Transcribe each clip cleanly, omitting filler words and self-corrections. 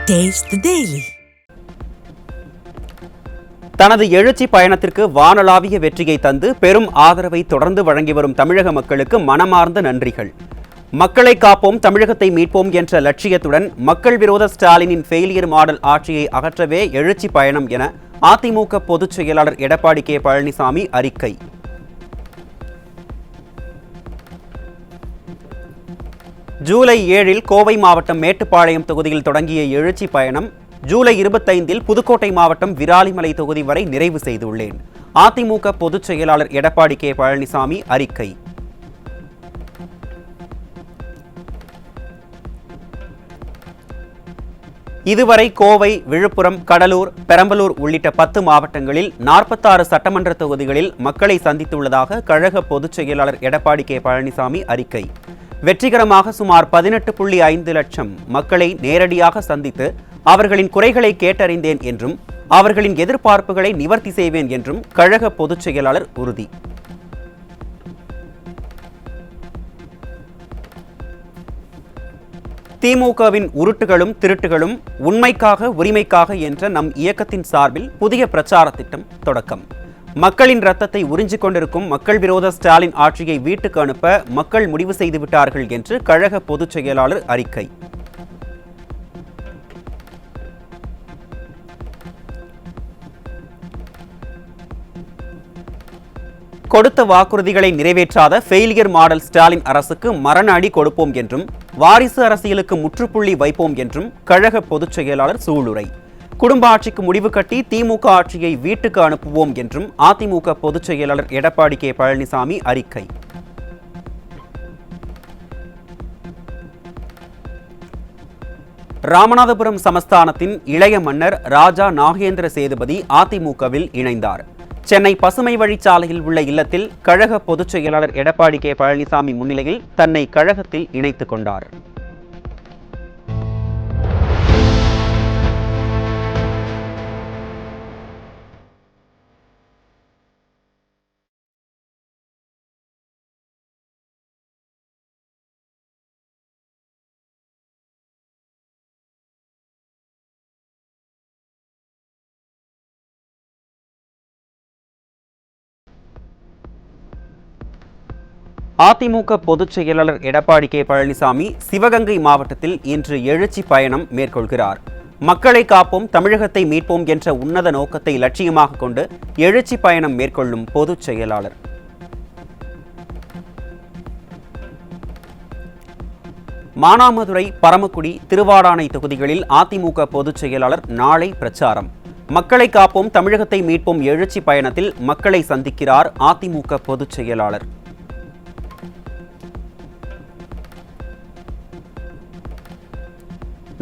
Taste the Daily. தனது எழுச்சி பயணத்திற்கு வானளாவிய வெற்றியை தந்து பெரும் ஆதரவை தொடர்ந்து வழங்கி வரும் தமிழக மக்களுக்கு மனமார்ந்த நன்றிகள். மக்களை காப்போம், தமிழகத்தை மீட்போம் என்ற லட்சியத்துடன் மக்கள் விரோத ஸ்டாலினின் ஃபெயிலியர் மாடல் ஆட்சியை அகற்றவே எழுச்சி பயணம் என அதிமுக பொதுச் செயலாளர் எடப்பாடி கே பழனிசாமி அறிக்கை. ஜூலை 7 கோவை மாவட்டம் மேட்டுப்பாளையம் தொகுதியில் தொடங்கிய எழுச்சி பயணம் ஜூலை 25 புதுக்கோட்டை மாவட்டம் விராலிமலை தொகுதி வரை நிறைவு செய்துள்ளேன். அதிமுக பொதுச் செயலாளர் எடப்பாடி கே பழனிசாமி அறிக்கை. இதுவரை கோவை, விழுப்புரம், கடலூர், பெரம்பலூர் உள்ளிட்ட 10 மாவட்டங்களில் 46 சட்டமன்ற தொகுதிகளில் மக்களை சந்தித்துள்ளதாக கழக பொதுச் செயலாளர் எடப்பாடி கே பழனிசாமி அறிக்கை. வெற்றிகரமாக சுமார் 18.5 லட்சம் மக்களை நேரடியாக சந்தித்து அவர்களின் குறைகளை கேட்டறிந்தேன் என்றும் அவர்களின் எதிர்பார்ப்புகளை நிவர்த்தி செய்வேன் என்றும் கழக பொதுச் செயலாளர் உறுதி. திமுகவின் உருட்டுகளும் திருட்டுகளும் உண்மைக்காக உரிமைக்காக என்ற நம் இயக்கத்தின் சார்பில் புதிய பிரச்சார திட்டம் தொடக்கம். மக்களின் ரத்தத்தை உறிஞ்சிக் கொண்டிருக்கும் மக்கள் விரோத ஸ்டாலின் ஆட்சியை வீட்டுக்கு அனுப்ப மக்கள் முடிவு செய்து விட்டார்கள் என்று கழக பொதுச் செயலாளர் அறிக்கை. கொடுத்த வாக்குறுதிகளை நிறைவேற்றாத ஃபெயிலியர் மாடல் ஸ்டாலின் அரசுக்கு மரண அடி கொடுப்போம் என்றும் வாரிசு அரசியலுக்கு முற்றுப்புள்ளி வைப்போம் என்றும் கழக பொதுச் செயலாளர் சூளுரை. குடும்ப ஆட்சிக்கு முடிவு கட்டி திமுக ஆட்சியை வீட்டுக்கு அனுப்புவோம் என்றும் அதிமுக பொதுச் செயலாளர் எடப்பாடி கே பழனிசாமி அறிக்கை. ராமநாதபுரம் சமஸ்தானத்தின் இளைய மன்னர் ராஜா நாகேந்திர சேதுபதி அதிமுகவில் இணைந்தார். சென்னை பசுமை வழிச்சாலையில் உள்ள இல்லத்தில் கழக பொதுச் செயலாளர் எடப்பாடி கே பழனிசாமி முன்னிலையில் தன்னை கழகத்தில் இணைத்துக் கொண்டார். அதிமுக பொதுச் செயலாளர் எடப்பாடி கே பழனிசாமி சிவகங்கை மாவட்டத்தில் இன்று எழுச்சி பயணம் மேற்கொள்கிறார். மக்களை காப்போம், தமிழகத்தை மீட்போம் என்ற உன்னத நோக்கத்தை லட்சியமாக கொண்டு எழுச்சி பயணம் மேற்கொள்ளும் பொதுச் செயலாளர் மானாமதுரை, பரமக்குடி, திருவாடானை தொகுதிகளில் அதிமுக பொதுச் செயலாளர் நாளை பிரச்சாரம். மக்களை காப்போம், தமிழகத்தை மீட்போம் எழுச்சி பயணத்தில் மக்களை சந்திக்கிறார் அதிமுக பொதுச் செயலாளர்.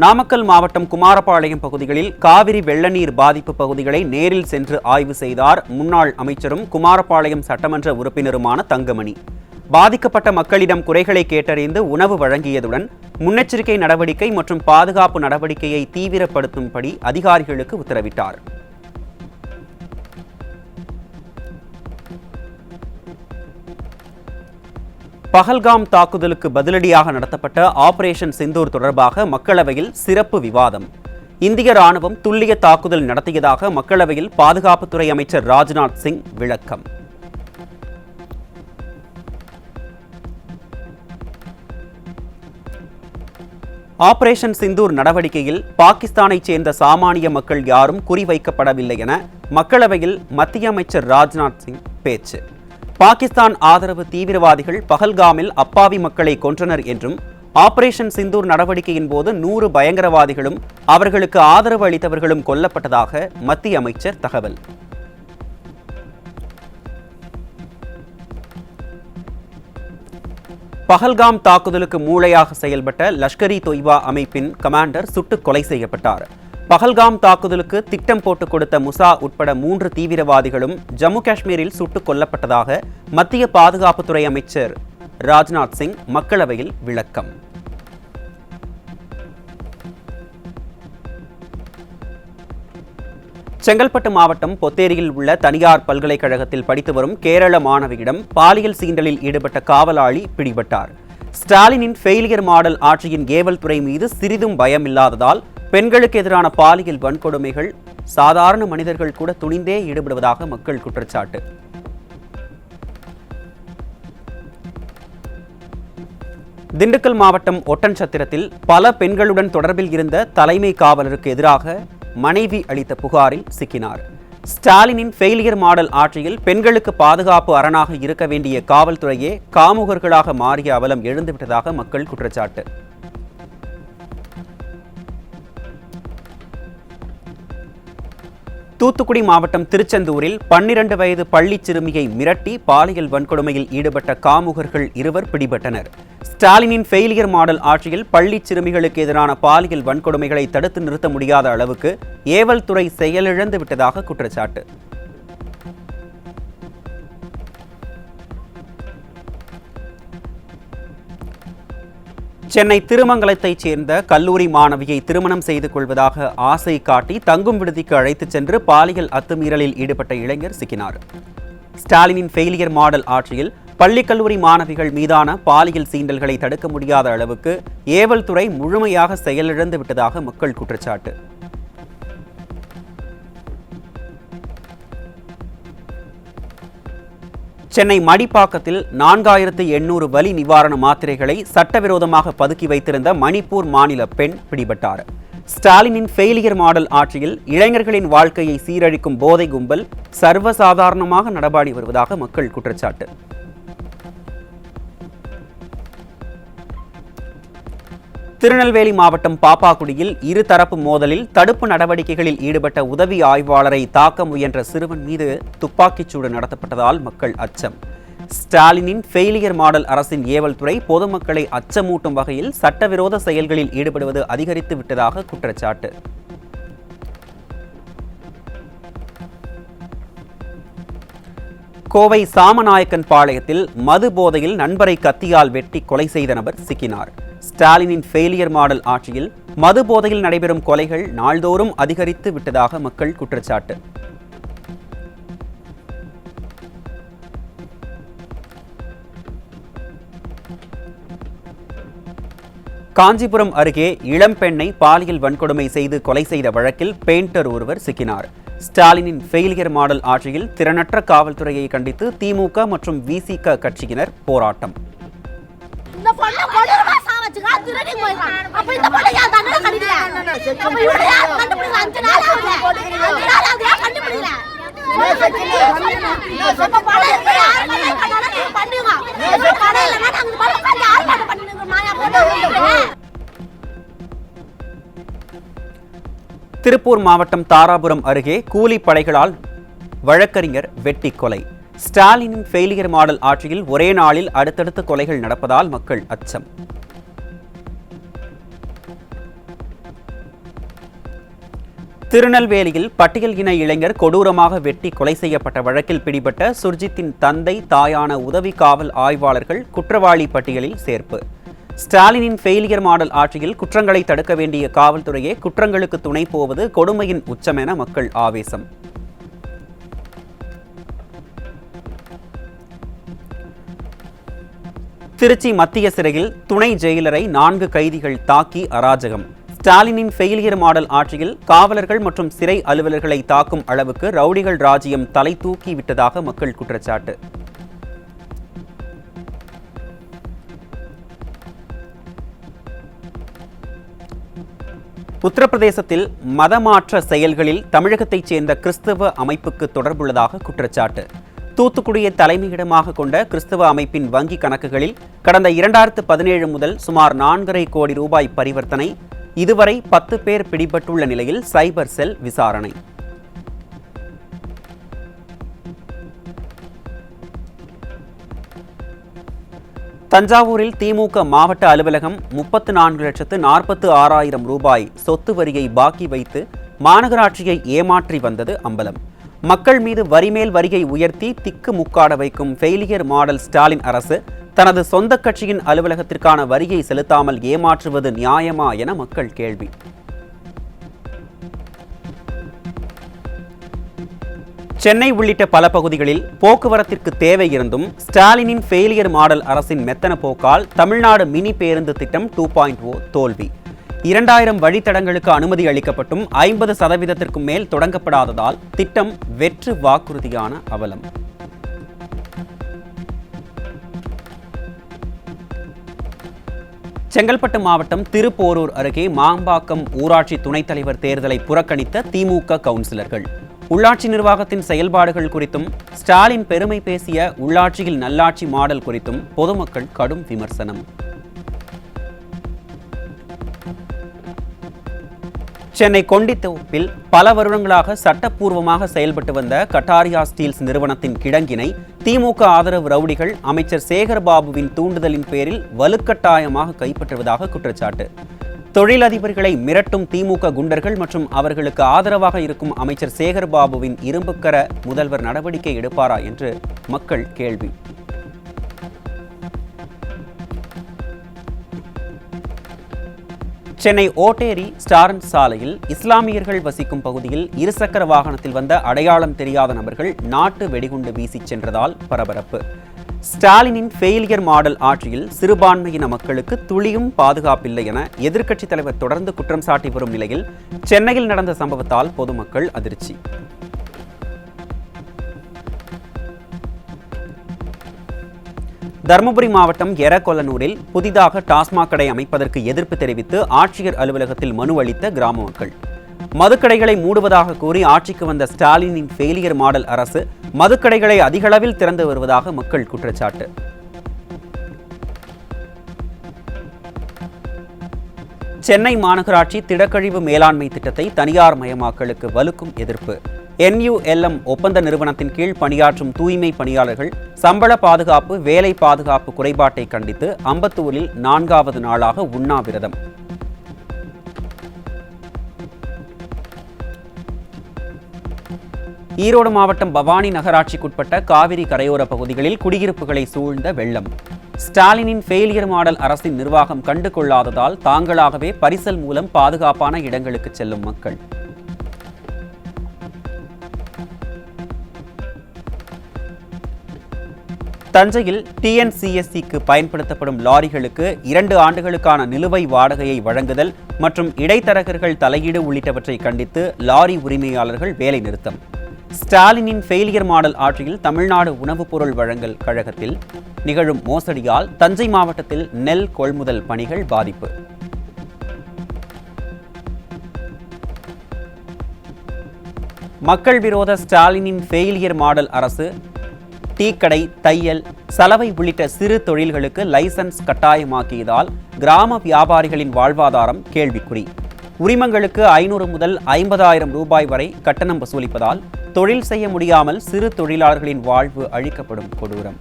நாமக்கல் மாவட்டம் குமாரபாளையம் பகுதிகளில் காவிரி வெள்ள நீர் பாதிப்பு பகுதிகளை நேரில் சென்று ஆய்வு செய்தார் முன்னாள் அமைச்சரும் குமாரபாளையம் சட்டமன்ற உறுப்பினருமான தங்கமணி. பாதிக்கப்பட்ட மக்களிடம் குறைகளை கேட்டறிந்து உணவு வழங்கியதுடன் முன்னெச்சரிக்கை நடவடிக்கை மற்றும் பாதுகாப்பு நடவடிக்கையை தீவிரப்படுத்தும்படி அதிகாரிகளுக்கு உத்தரவிட்டார். பஹல்காம் தாக்குதலுக்கு பதிலடியாக நடத்தப்பட்ட ஆபரேஷன் சிந்தூர் தொடர்பாக மக்களவையில் சிறப்பு விவாதம். இந்திய ராணுவம் துல்லிய தாக்குதல் நடத்தியதாக மக்களவையில் பாதுகாப்புத்துறை அமைச்சர் ராஜ்நாத் சிங் விளக்கம். ஆபரேஷன் சிந்தூர் நடவடிக்கையில் பாகிஸ்தானைச் சேர்ந்த சாமானிய மக்கள் யாரும் குறிவைக்கப்படவில்லை என மக்களவையில் மத்திய அமைச்சர் ராஜ்நாத் சிங் பேச்சு. பாகிஸ்தான் ஆதரவு தீவிரவாதிகள் பஹல்காமில் அப்பாவி மக்களை கொன்றனர் என்றும் ஆபரேஷன் சிந்தூர் நடவடிக்கையின் போது 100 பயங்கரவாதிகளும் அவர்களுக்கு ஆதரவு அளித்தவர்களும் கொல்லப்பட்டதாக மத்திய அமைச்சர் தகவல். பஹல்காம் தாக்குதலுக்கு மூளையாக செயல்பட்ட லஷ்கர்-இ தொய்பா அமைப்பின் கமாண்டர் சுட்டுக் கொலை செய்யப்பட்டார். பஹல்காம் தாக்குதலுக்கு திட்டம் போட்டுக் கொடுத்த முசா உட்பட 3 தீவிரவாதிகளும் ஜம்மு காஷ்மீரில் சுட்டுக் கொல்லப்பட்டதாக மத்திய பாதுகாப்புத்துறை அமைச்சர் ராஜ்நாத் சிங் மக்களவையில் விளக்கம். செங்கல்பட்டு மாவட்டம் பொத்தேரியில் உள்ள தனியார் பல்கலைக்கழகத்தில் படித்து வரும் கேரள மாணவியிடம் பாலியல் சீண்டலில் ஈடுபட்ட காவலாளி பிடிபட்டார். ஸ்டாலினின் ஃபெயிலியர் மாடல் ஆட்சியின் ஏவல் துறை மீது சிறிதும் பயம் இல்லாததால் பெண்களுக்கு எதிரான பாலியல் வன்கொடுமைகள் சாதாரண மனிதர்கள் கூட துணிந்தே ஈடுபடுவதாக மக்கள் குற்றச்சாட்டு. திண்டுக்கல் மாவட்டம் ஒட்டன்சத்திரத்தில் பல பெண்களுடன் தொடர்பில் இருந்த தலைமை காவலருக்கு எதிராக மனைவி அளித்த புகாரில் சிக்கினார். ஸ்டாலினின் ஃபெயிலியர் மாடல் ஆட்சியில் பெண்களுக்கு பாதுகாப்பு அரணாக இருக்க வேண்டிய காவல்துறையே காமுகர்களாக மாறிய அவலம் எழுந்துவிட்டதாக மக்கள் குற்றச்சாட்டு. தூத்துக்குடி மாவட்டம் திருச்செந்தூரில் 12 வயது பள்ளி சிறுமியை மிரட்டி பாலியல் வன்கொடுமையில் ஈடுபட்ட காமுகர்கள் 2 பிடிபட்டனர். ஸ்டாலினின் ஃபெயிலியர் மாடல் ஆட்சியில் பள்ளி சிறுமிகளுக்கு எதிரான பாலியல் வன்கொடுமைகளை தடுத்து நிறுத்த முடியாத அளவுக்கு ஏவல் துறை செயலிழந்து விட்டதாக குற்றச்சாட்டு. சென்னை திருமங்கலத்தைச் சேர்ந்த கல்லூரி மாணவியை திருமணம் செய்து கொள்வதாக ஆசை காட்டி தங்கும் விடுதிக்கு அழைத்துச் சென்று பாலியல் அத்துமீறலில் ஈடுபட்ட இளைஞர் சிக்கினார். ஸ்டாலினின் ஃபெயிலியர் மாடல் ஆட்சியில் பள்ளி கல்லூரி மாணவிகள் மீதான பாலியல் சீண்டல்களை தடுக்க முடியாத அளவுக்கு ஏவல் துறை முழுமையாக செயலிழந்து விட்டதாக மக்கள் குற்றச்சாட்டு. சென்னை மடிப்பாக்கத்தில் 4800 வலி நிவாரண மாத்திரைகளை சட்டவிரோதமாக பதுக்கி வைத்திருந்த மணிப்பூர் மாநில பெண் பிடிபட்டார். ஸ்டாலினின் ஃபெயிலியர் மாடல் ஆட்சியில் இளைஞர்களின் வாழ்க்கையை சீரழிக்கும் போதை கும்பல் சர்வசாதாரணமாக நடமாடி வருவதாக மக்கள் குற்றச்சாட்டு. திருநெல்வேலி மாவட்டம் பாப்பாக்குடியில் இருதரப்பு மோதலில் தடுப்பு நடவடிக்கைகளில் ஈடுபட்ட உதவி ஆய்வாளரை தாக்க முயன்ற சிறுவன் மீது துப்பாக்கிச்சூடு நடத்தப்பட்டதால் மக்கள் அச்சம். ஸ்டாலினின் ஃபெயிலியர் மாடல் அரசின் ஏவல் துறை பொதுமக்களை அச்சமூட்டும் வகையில் சட்டவிரோத செயல்களில் ஈடுபடுவது அதிகரித்து விட்டதாக குற்றச்சாட்டு. கோவை சாமநாயக்கன் பாளையத்தில் மது போதையில் நண்பரை கத்தியால் வெட்டி கொலை செய்த நபர் சிக்கினார். ஸ்டாலினின் ஃபெயிலியர் மாடல் ஆட்சியில் மது போதையில் நடைபெறும் கொலைகள் நாள்தோறும் அதிகரித்து விட்டதாக மக்கள் குற்றச்சாட்டு. காஞ்சிபுரம் அருகே இளம்பெண்ணை பாலியல் வன்கொடுமை செய்து கொலை செய்த வழக்கில் பெயிண்டர் ஒருவர் சிக்கினார். ஸ்டாலினின் ஃபெயிலியர் மாடல் ஆட்சியில் திறனற்ற காவல்துறையை கண்டித்து திமுக மற்றும் விசிக கட்சியினர் போராட்டம். திருப்பூர் மாவட்டம் தாராபுரம் அருகே கூலிப்படைகளால் வழக்கறிஞர் வெட்டி கொலை. ஸ்டாலினின் ஃபெயிலியர் மாடல் ஆட்சியில் ஒரே நாளில் அடுத்தடுத்த கொலைகள் நடப்பதால் மக்கள் அச்சம். திருநெல்வேலியில் பட்டியல் இன இளைஞர் கொடூரமாக வெட்டி கொலை செய்யப்பட்ட வழக்கில் பிடிபட்ட சுர்ஜித்தின் தந்தை தாயான உதவி காவல் ஆய்வாளர்கள் குற்றவாளி பட்டியலில் சேர்ப்பு. ஸ்டாலினின் ஃபெயிலியர் மாடல் ஆட்சியில் குற்றங்களை தடுக்க வேண்டிய காவல்துறையே குற்றங்களுக்கு துணை போவது கொடுமையின் உச்சம் என மக்கள் ஆவேசம். திருச்சி மத்திய சிறையில் துணை ஜெயிலரை 4 கைதிகள் தாக்கி அராஜகம். ஸ்டாலினின் ஃபெயிலியர் மாடல் ஆட்சியில் காவலர்கள் மற்றும் சிறை அலுவலர்களை தாக்கும் அளவுக்கு ரவுடிகள் ராஜ்யம் தலை தூக்கி விட்டதாக மக்கள் குற்றச்சாட்டு. உத்தரப்பிரதேசத்தில் மதமாற்ற செயல்களில் தமிழகத்தைச் சேர்ந்த கிறிஸ்தவ அமைப்புக்கு தொடர்புள்ளதாக குற்றச்சாட்டு. தூத்துக்குடியை தலைமையிடமாக கொண்ட கிறிஸ்தவ அமைப்பின் வங்கி கணக்குகளில் கடந்த 2017 முதல் சுமார் 4.5 கோடி ரூபாய் பரிவர்த்தனை. இதுவரை 10 பேர் பிடிபட்டுள்ள நிலையில் சைபர் செல் விசாரணை. தஞ்சாவூரில் திமுக மாவட்ட அலுவலகம் 34,46,000 ரூபாய் சொத்து வரியை பாக்கி வைத்து மாநகராட்சியை ஏமாற்றி வந்தது அம்பலம். மக்கள் மீது வரி மேல் வரியை உயர்த்தி திக்கு முக்காட வைக்கும் ஃபெயிலியர் மாடல் ஸ்டாலின் அரசு தனது சொந்த கட்சியின் அலுவலகத்திற்கான வரியை செலுத்தாமல் ஏமாற்றுவது நியாயமா என மக்கள் கேள்வி. சென்னை உள்ளிட்ட பல பகுதிகளில் போக்குவரத்திற்கு தேவை இருந்தும் ஸ்டாலினின் ஃபெயிலியர் மாடல் அரசின் மெத்தன போக்கால் தமிழ்நாடு மினி பேருந்து திட்டம் 2.0 தோல்வி. 2000 வழித்தடங்களுக்கு அனுமதி அளிக்கப்பட்டும் 50% மேல் தொடங்கப்படாததால் திட்டம் வெற்று வாக்குறுதியான அவலம். செங்கல்பட்டு மாவட்டம் திருப்போரூர் அருகே மாம்பாக்கம் ஊராட்சி துணைத் தலைவர் தேர்தலை புறக்கணித்த திமுக கவுன்சிலர்கள். உள்ளாட்சி நிர்வாகத்தின் செயல்பாடுகள் குறித்தும் ஸ்டாலின் பெருமை பேசிய உள்ளாட்சியில் நல்லாட்சி மாடல் குறித்தும் பொதுமக்கள் கடும் விமர்சனம். சென்னை கொண்டித்தோப்பில் பல வருடங்களாக சட்டப்பூர்வமாக செயல்பட்டு வந்த கட்டாரியா ஸ்டீல்ஸ் நிறுவனத்தின் கிடங்கினை திமுக ஆதரவு ரவுடிகள் அமைச்சர் சேகர்பாபுவின் தூண்டுதலின் பேரில் வலுக்கட்டாயமாக கைப்பற்றுவதாக குற்றச்சாட்டு. தொழிலதிபர்களை மிரட்டும் திமுக குண்டர்கள் மற்றும் அவர்களுக்கு ஆதரவாக இருக்கும் அமைச்சர் சேகர்பாபுவின் இரும்புக்கர முதல்வர் நடவடிக்கை எடுப்பாரா என்று மக்கள் கேள்வி. சென்னை ஓட்டேரி ஸ்டாரன்ஸ் சாலையில் இஸ்லாமியர்கள் வசிக்கும் பகுதியில் இருசக்கர வாகனத்தில் வந்த அடையாளம் தெரியாத நபர்கள் நாட்டு வெடிகுண்டு வீசிச் சென்றதால் பரபரப்பு. ஸ்டாலினின் ஃபெயிலியர் மாடல் ஆட்சியில் சிறுபான்மையின மக்களுக்கு துளியும் பாதுகாப்பில்லை என எதிர்க்கட்சித் தலைவர் தொடர்ந்து குற்றம் சாட்டி வரும் நிலையில் சென்னையில் நடந்த சம்பவத்தால் பொதுமக்கள் அதிர்ச்சி. தருமபுரி மாவட்டம் எரகொல்லனூரில் புதிதாக டாஸ்மாக் கடை அமைப்பதற்கு எதிர்ப்பு தெரிவித்து ஆட்சியர் அலுவலகத்தில் மனு அளித்த கிராம மக்கள். மதுக்கடைகளை மூடுவதாக கூறி ஆட்சிக்கு வந்த ஸ்டாலினின் ஃபெயிலியர் மாடல் அரசு மதுக்கடைகளை அதிகளவில் திறந்து வருவதாக மக்கள் குற்றச்சாட்டு. சென்னை மாநகராட்சி திடக்கழிவு மேலாண்மை திட்டத்தை தனியார் மயமாக்கலுக்கு வலுக்கும் எதிர்ப்பு. NULM ஒப்பந்த நிறுவனத்தின் கீழ் பணியாற்றும் தூய்மை பணியாளர்கள் சம்பள பாதுகாப்பு, வேலை பாதுகாப்பு குறைபாட்டை கண்டித்து அம்பத்தூரில் 4வது நாளாக உண்ணாவிரதம். ஈரோடு மாவட்டம் பவானி நகராட்சிக்குட்பட்ட காவிரி கரையோர பகுதிகளில் குடியிருப்புகளை சூழ்ந்த வெள்ளம். ஸ்டாலினின் ஃபெயிலியர் மாடல் அரசின் நிர்வாகம் கண்டு கொள்ளாததால் தாங்களாகவே பரிசல் மூலம் பாதுகாப்பான இடங்களுக்கு செல்லும் மக்கள். தஞ்சையில் TNCSC-க்கு பயன்படுத்தப்படும் லாரிகளுக்கு 2 ஆண்டுகளுக்கான நிலுவை வாடகையை வழங்குதல் மற்றும் இடைத்தரகர்கள் தலையீடு உள்ளிட்டவற்றை கண்டித்து லாரி உரிமையாளர்கள் வேலை நிறுத்தம். ஸ்டாலினின் ஃபெயிலியர் மாடல் ஆட்சியில் தமிழ்நாடு உணவுப் பொருள் வழங்கல் கழகத்தில் நிகழும் மோசடியால் தஞ்சை மாவட்டத்தில் நெல் கொள்முதல் பணிகள் பாதிப்பு. மக்கள் விரோத ஸ்டாலினின் ஃபெயிலியர் மாடல் அரசு டீக்கடை, தையல், சலவை உள்ளிட்ட சிறு தொழில்களுக்கு லைசன்ஸ் கட்டாயமாக்கியதால் கிராம வியாபாரிகளின் வாழ்வாதாரம் கேள்விக்குறி. உரிமங்களுக்கு 500 முதல் 50,000 ரூபாய் வரை கட்டணம் வசூலிப்பதால் தொழில் செய்ய முடியாமல் சிறு தொழிலாளர்களின் வாழ்வு அழிக்கப்படும் கொடூரம்.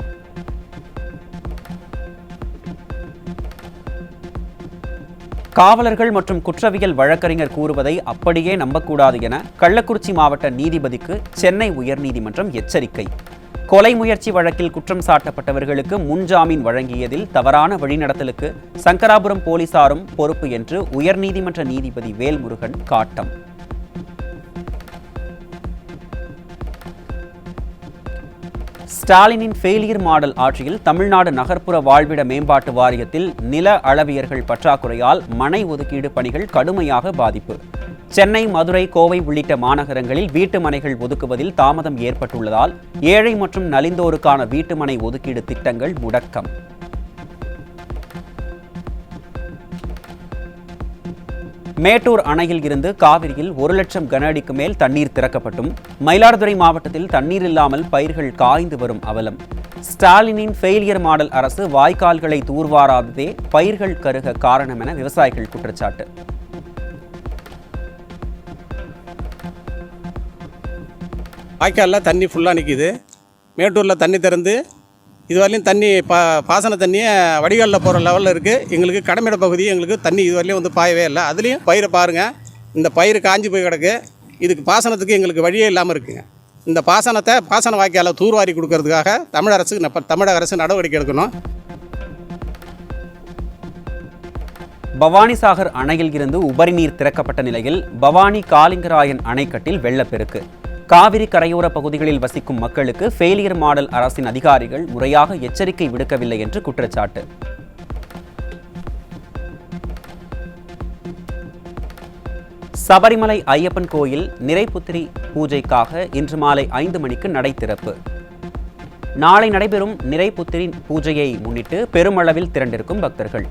காவலர்கள் மற்றும் குற்றவியல் வழக்கறிஞர் கூறுவதை அப்படியே நம்பக்கூடாது என கள்ளக்குறிச்சி மாவட்ட நீதிபதிக்கு சென்னை உயர்நீதிமன்றம் எச்சரிக்கை. கொலை முயற்சி வழக்கில் குற்றம் சாட்டப்பட்டவர்களுக்கு முன்ஜாமீன் வழங்கியதில் தவறான வழிநடத்தலுக்கு சங்கராபுரம் போலீசாரும் பொறுப்பு என்று உயர்நீதிமன்ற நீதிபதி வேல்முருகன் காட்டம். ஸ்டாலினின் ஃபெயிலியர் மாடல் ஆட்சியில் தமிழ்நாடு நகர்ப்புற வாழ்விட மேம்பாட்டு வாரியத்தில் நில அளவியர்கள் பற்றாக்குறையால் மனை ஒதுக்கீடு பணிகள் கடுமையாக பாதிப்பு. சென்னை, மதுரை, கோவை உள்ளிட்ட மாநகரங்களில் வீட்டு மனைகள் ஒதுக்குவதில் தாமதம் ஏற்பட்டுள்ளதால் ஏழை மற்றும் நலிந்தோருக்கான வீட்டுமனை ஒதுக்கீடு திட்டங்கள் முடக்கம். மேட்டூர் அணையில் இருந்து காவிரியில் 1 லட்சம் கன அடிக்கு மேல் தண்ணீர் திறக்கப்பட்டும் மயிலாடுதுறை மாவட்டத்தில் தண்ணீர் இல்லாமல் பயிர்கள் காய்ந்து வரும் அவலம். ஸ்டாலினின் ஃபெயிலியர் மாடல் அரசு வாய்க்கால்களை தூர்வாராததே பயிர்கள் கருக காரணம் என விவசாயிகள் குற்றச்சாட்டு. வாய்க்காலில் தண்ணி ஃபுல்லாக நிற்கிது. மேட்டூரில் தண்ணி திறந்து இதுவரையிலும் தண்ணி பாசன தண்ணியை வடிகாலில் போகிற லெவலில் இருக்குது. எங்களுக்கு கடமிட பகுதி எங்களுக்கு தண்ணி இதுவரையிலும் வந்து பாயவே இல்லை. அதுலேயும் பயிரை பாருங்கள், இந்த பயிர் காஞ்சி போய் கிடக்கு. இதுக்கு பாசனத்துக்கு எங்களுக்கு வழியே இல்லாமல் இருக்குங்க. இந்த பாசன வாய்க்காலை தூர்வாரி கொடுக்கறதுக்காக தமிழக அரசு நடவடிக்கை எடுக்கணும். பவானிசாகர் அணையில் இருந்து உபரி நீர் திறக்கப்பட்ட நிலையில் பவானி காலிங்கராயன் அணைக்கட்டில் வெள்ளப்பெருக்கு. காவிரி கரையோர பகுதிகளில் வசிக்கும் மக்களுக்கு ஃபெயிலியர் மாடல் அரசின் அதிகாரிகள் முறையாக எச்சரிக்கை விடுக்கவில்லை என்று குற்றச்சாட்டு. சபரிமலை ஐயப்பன் கோயில் நிறைப்புத்திரி பூஜைக்காக இன்று மாலை 5 மணிக்கு நடை திறப்பு. நாளை நடைபெறும் நிறைப்புத்திரி பூஜையை முன்னிட்டு பெருமளவில் திரண்டிருக்கும் பக்தர்கள்.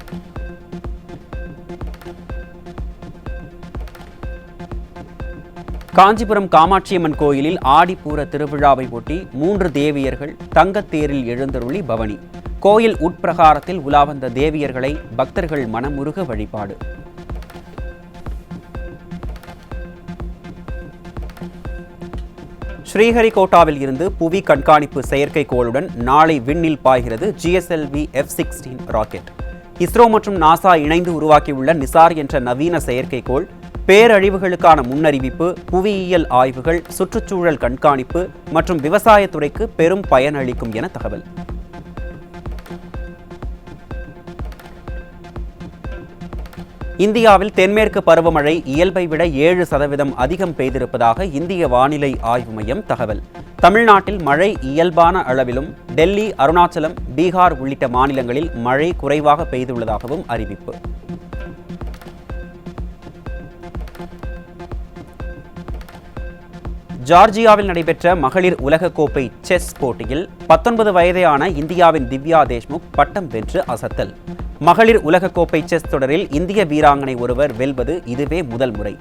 காஞ்சிபுரம் காமாட்சியம்மன் கோயிலில் ஆடிப்பூர திருவிழாவை ஒட்டி 3 தேவியர்கள் தங்கத்தேரில் எழுந்தருளி பவனி. கோயில் உட்பிரகாரத்தில் உலா வந்த தேவியர்களை பக்தர்கள் மனமுருக வழிபாடு. ஸ்ரீஹரிகோட்டாவில் இருந்து புவி கண்காணிப்பு செயற்கைக்கோளுடன் நாளை விண்ணில் பாய்கிறது GSLV F-16 ராக்கெட். இஸ்ரோ மற்றும் நாசா இணைந்து உருவாக்கியுள்ள நிசார் என்ற நவீன செயற்கைக்கோள் பேரழிவுகளுக்கான முன்னறிவிப்பு, புவியியல் ஆய்வுகள், சுற்றுச்சூழல் கண்காணிப்பு மற்றும் விவசாயத்துறைக்கு பெரும் பயனளிக்கும் என தகவல். இந்தியாவில் தென்மேற்கு பருவமழை இயல்பை விட 7% அதிகம் பெய்திருப்பதாக இந்திய வானிலை ஆய்வு மையம் தகவல். தமிழ்நாட்டில் மழை இயல்பான அளவிலும், டெல்லி, அருணாச்சலம், பீகார் உள்ளிட்ட மாநிலங்களில் மழை குறைவாக பெய்துள்ளதாகவும் அறிவிப்பு. ஜார்ஜியாவில் நடைபெற்ற மகளிர் உலகக்கோப்பை செஸ் போட்டியில் 19 வயதான இந்தியாவின் திவ்யா தேஷ்முக் பட்டம் வென்று அசத்தல். மகளிர் உலகக்கோப்பை செஸ் தொடரில் இந்திய வீராங்கனை ஒருவர் வெல்வது இதுவே முதல் முறை.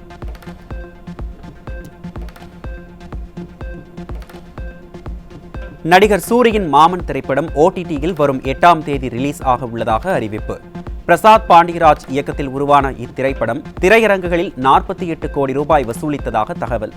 நடிகர் சூரியின் மாமன் திரைப்படம் OTT-யில் வரும் 8ஆம் தேதி ரிலீஸ் ஆக உள்ளதாக அறிவிப்பு. பிரசாத் பாண்டியராஜ் இயக்கத்தில் உருவான இத்திரைப்படம் திரையரங்குகளில் 48 கோடி ரூபாய் வசூலித்ததாக தகவல்.